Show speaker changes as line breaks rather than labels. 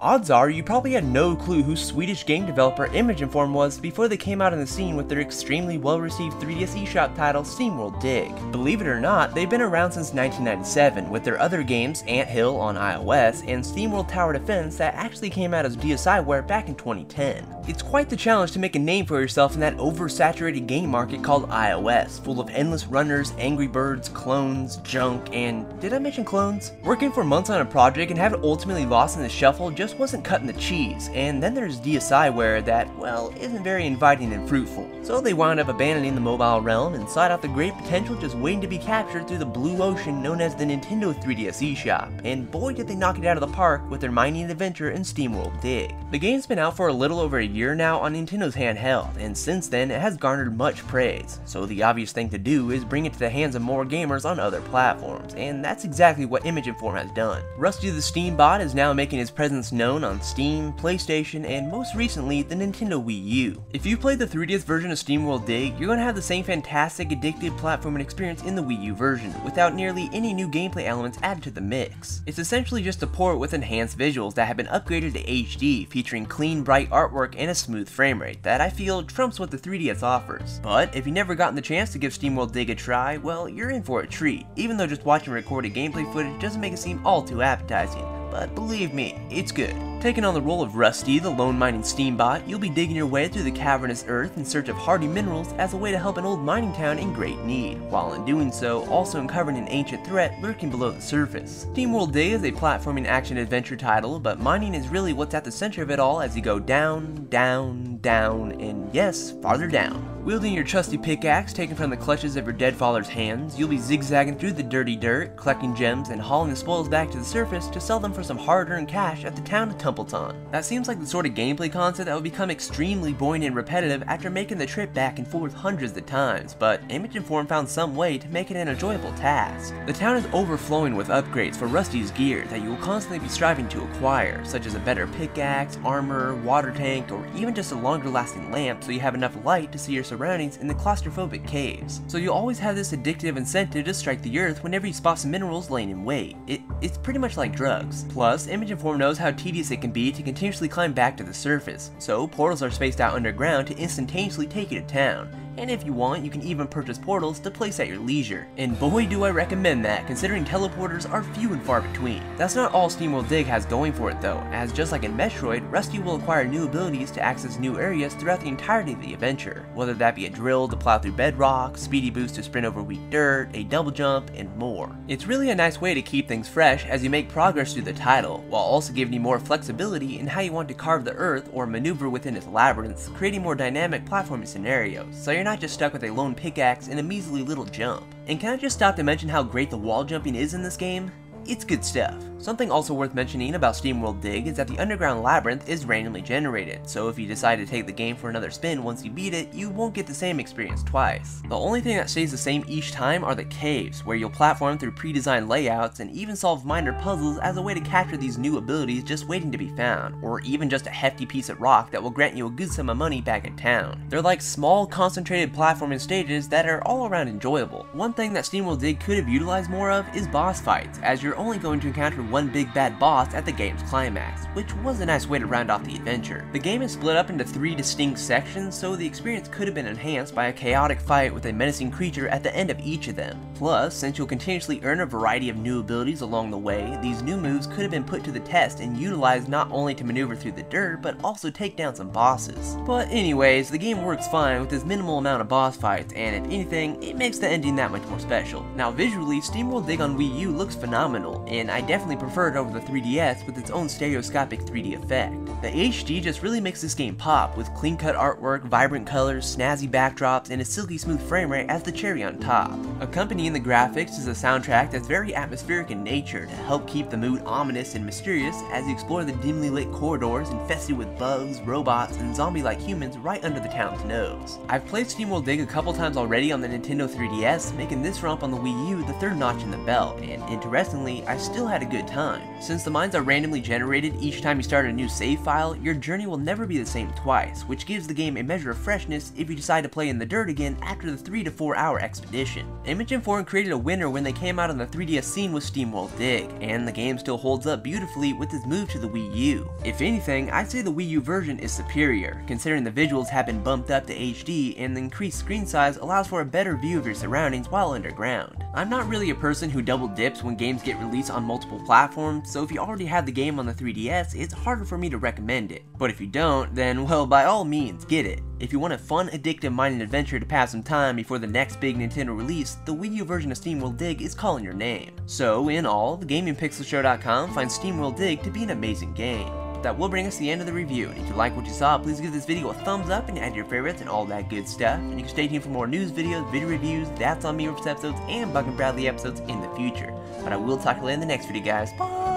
Odds are you probably had no clue who Swedish game developer Image Forms was before they came out on the scene with their extremely well-received 3DS eShop title SteamWorld Dig. Believe it or not, they've been around since 1997 with their other games Ant Hill on iOS and SteamWorld Tower Defense that actually came out as DSiWare back in 2010. It's quite the challenge to make a name for yourself in that oversaturated game market called iOS, full of endless runners, Angry Birds, clones, junk, and did I mention clones? Working for months on a project and have it ultimately lost in the shuffle just wasn't cutting the cheese, and then there's DSiWare that, well, isn't very inviting and fruitful. So they wound up abandoning the mobile realm and sought out the great potential just waiting to be captured through the blue ocean known as the Nintendo 3DS eShop, and boy did they knock it out of the park with their mining adventure in SteamWorld Dig. The game's been out for a little over a year now on Nintendo's handheld, and since then it has garnered much praise, so the obvious thing to do is bring it to the hands of more gamers on other platforms, and that's exactly what Image Forms has done. Rusty the Steam bot is now making his presence known on Steam, PlayStation, and most recently the Nintendo Wii U. If you played the 3DS version of SteamWorld Dig, you're going to have the same fantastic addictive platforming experience in the Wii U version, without nearly any new gameplay elements added to the mix. It's essentially just a port with enhanced visuals that have been upgraded to HD, featuring clean, bright artwork and a smooth frame rate that I feel trumps what the 3DS offers. But if you've never gotten the chance to give SteamWorld Dig a try, well, you're in for a treat, even though just watching recorded gameplay footage doesn't make it seem all too appetizing. But believe me, it's good. Taking on the role of Rusty, the lone mining steam bot, you'll be digging your way through the cavernous earth in search of hardy minerals as a way to help an old mining town in great need, while in doing so, also uncovering an ancient threat lurking below the surface. SteamWorld Dig is a platforming action-adventure title, but mining is really what's at the center of it all as you go down, down, down, and yes, farther down. Wielding your trusty pickaxe taken from the clutches of your dead father's hands, you'll be zigzagging through the dirty dirt, collecting gems, and hauling the spoils back to the surface to sell them for some hard-earned cash at the town of Templeton. That seems like the sort of gameplay concept that would become extremely boring and repetitive after making the trip back and forth hundreds of times, but Image Forms found some way to make it an enjoyable task. The town is overflowing with upgrades for Rusty's gear that you will constantly be striving to acquire, such as a better pickaxe, armor, water tank, or even just a longer lasting lamp so you have enough light to see your surroundings in the claustrophobic caves. So you'll always have this addictive incentive to strike the earth whenever you spot some minerals laying in wait. It's pretty much like drugs. Plus, Image Forms knows how tedious it can be to continuously climb back to the surface, so portals are spaced out underground to instantaneously take you to town. And if you want, you can even purchase portals to place at your leisure. And boy do I recommend that, considering teleporters are few and far between. That's not all SteamWorld Dig has going for it though, as just like in Metroid, Rusty will acquire new abilities to access new areas throughout the entirety of the adventure, whether that be a drill to plow through bedrock, speedy boost to sprint over weak dirt, a double jump, and more. It's really a nice way to keep things fresh as you make progress through the title, while also giving you more flexibility in how you want to carve the earth or maneuver within its labyrinths, creating more dynamic platforming scenarios, so you're not just stuck with a lone pickaxe and a measly little jump. And can I just stop to mention how great the wall jumping is in this game? It's good stuff. Something also worth mentioning about SteamWorld Dig is that the underground labyrinth is randomly generated, so if you decide to take the game for another spin once you beat it, you won't get the same experience twice. The only thing that stays the same each time are the caves, where you'll platform through pre-designed layouts and even solve minor puzzles as a way to capture these new abilities just waiting to be found, or even just a hefty piece of rock that will grant you a good sum of money back in town. They're like small, concentrated platforming stages that are all around enjoyable. One thing that SteamWorld Dig could have utilized more of is boss fights, as you're only going to encounter one big bad boss at the game's climax, which was a nice way to round off the adventure. The game is split up into 3 distinct sections, so the experience could have been enhanced by a chaotic fight with a menacing creature at the end of each of them. Plus, since you'll continuously earn a variety of new abilities along the way, these new moves could have been put to the test and utilized not only to maneuver through the dirt, but also take down some bosses. But anyways, the game works fine with this minimal amount of boss fights, and if anything, it makes the ending that much more special. Now visually, SteamWorld Dig on Wii U looks phenomenal, and I definitely prefer it over the 3DS with its own stereoscopic 3D effect. The HD just really makes this game pop, with clean-cut artwork, vibrant colors, snazzy backdrops, and a silky smooth frame rate as the cherry on top. Accompanying the graphics is a soundtrack that's very atmospheric in nature to help keep the mood ominous and mysterious as you explore the dimly lit corridors infested with bugs, robots, and zombie-like humans right under the town's nose. I've played SteamWorld Dig a couple times already on the Nintendo 3DS, making this romp on the Wii U the third notch in the belt, and interestingly, personally, I still had a good time. Since the mines are randomly generated each time you start a new save file, your journey will never be the same twice, which gives the game a measure of freshness if you decide to play in the dirt again after the 3 to 4 hour expedition. Image Forms created a winner when they came out on the 3DS scene with SteamWorld Dig, and the game still holds up beautifully with its move to the Wii U. If anything, I'd say the Wii U version is superior, considering the visuals have been bumped up to HD and the increased screen size allows for a better view of your surroundings while underground. I'm not really a person who double dips when games get released on multiple platforms, so if you already have the game on the 3DS, it's harder for me to recommend it. But if you don't, then well, by all means, get it. If you want a fun, addictive mining adventure to pass some time before the next big Nintendo release, the Wii U version of SteamWorld Dig is calling your name. So, in all, thegamingpixelshow.com finds SteamWorld Dig to be an amazing game. That will bring us to the end of the review, and if you like what you saw, please give this video a thumbs up and add your favorites and all that good stuff, and you can stay tuned for more news videos, video reviews, That's on Me episodes, and Buck and Bradley episodes in the future. But I will talk to you in the next video, guys. Bye!